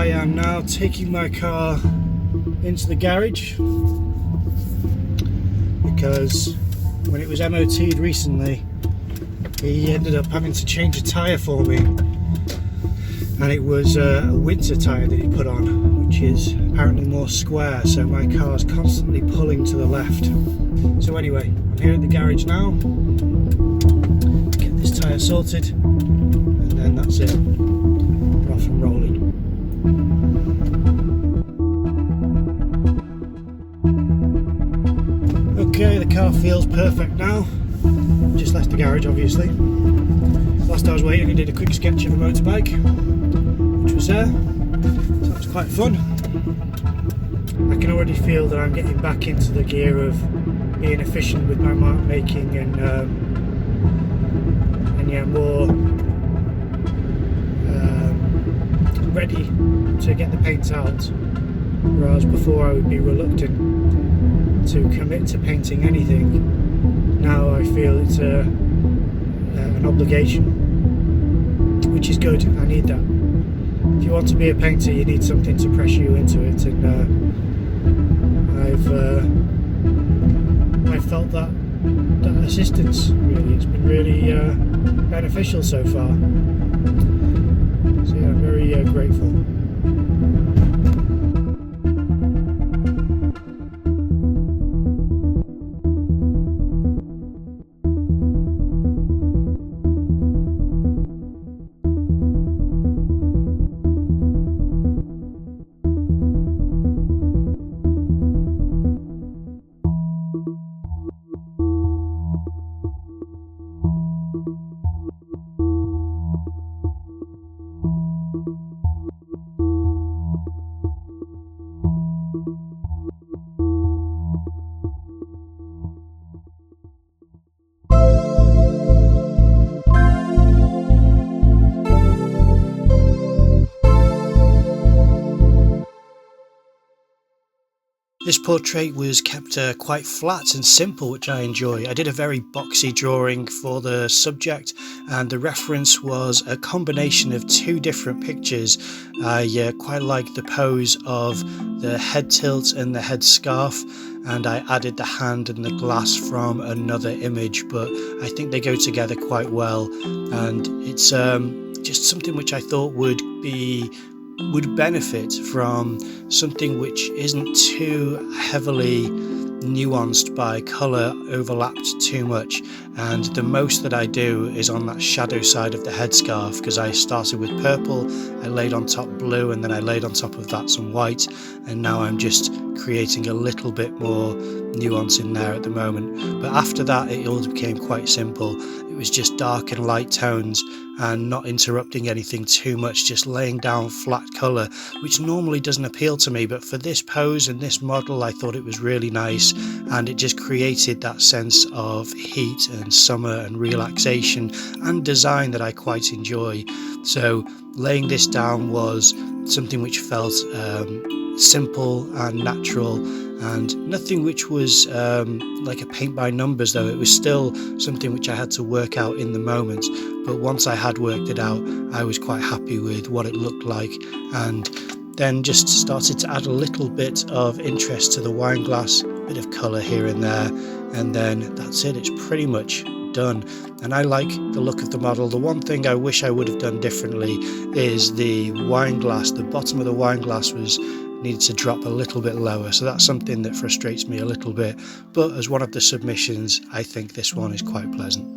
I am now taking my car into the garage because when it was MOT'd recently, he ended up having to change a tyre for me, and it was a winter tyre that he put on, which is apparently more square, so my car's constantly pulling to the left. So anyway, I'm here at the garage now, get this tyre sorted, and then that's it, we're off and rolling. Okay, the car feels perfect now. Just left the garage, obviously. Whilst I was waiting, I did a quick sketch of a motorbike, which was there, so that was quite fun. I can already feel that I'm getting back into the gear of being efficient with my mark making and yeah, more ready to get the paints out, whereas before I would be reluctant to commit to painting anything. Now I feel it's an obligation, which is good. I need that. If you want to be a painter, you need something to pressure you into it, and I've felt that assistance. Really, it's been really beneficial so far. So yeah, I'm very grateful. This portrait was kept quite flat and simple, which I enjoy. I did a very boxy drawing for the subject, and the reference was a combination of two different pictures. I quite like the pose of the head tilt and the head scarf, and I added the hand and the glass from another image, but I think they go together quite well, and it's just something which I thought would benefit from something which isn't too heavily nuanced by colour, overlapped too much, and the most that I do is on that shadow side of the headscarf, because I started with purple, I laid on top blue, and then I laid on top of that some white, and now I'm just creating a little bit more nuance in there at the moment. But after that it all became quite simple. It was just dark and light tones and not interrupting anything too much, just laying down flat colour, which normally doesn't appeal to me, but for this pose and this model I thought it was really nice, and it just created that sense of heat and summer and relaxation and design that I quite enjoy. So laying this down was something which felt simple and natural, and nothing which was like a paint by numbers, though it was still something which I had to work out in the moment. But once I had worked it out, I was quite happy with what it looked like, and then just started to add a little bit of interest to the wine glass, a bit of colour here and there, and then that's it, it's pretty much done. And I like the look of the model. The one thing I wish I would have done differently is the wine glass. The bottom of the wine glass needed to drop a little bit lower, so that's something that frustrates me a little bit, but as one of the submissions I think this one is quite pleasant.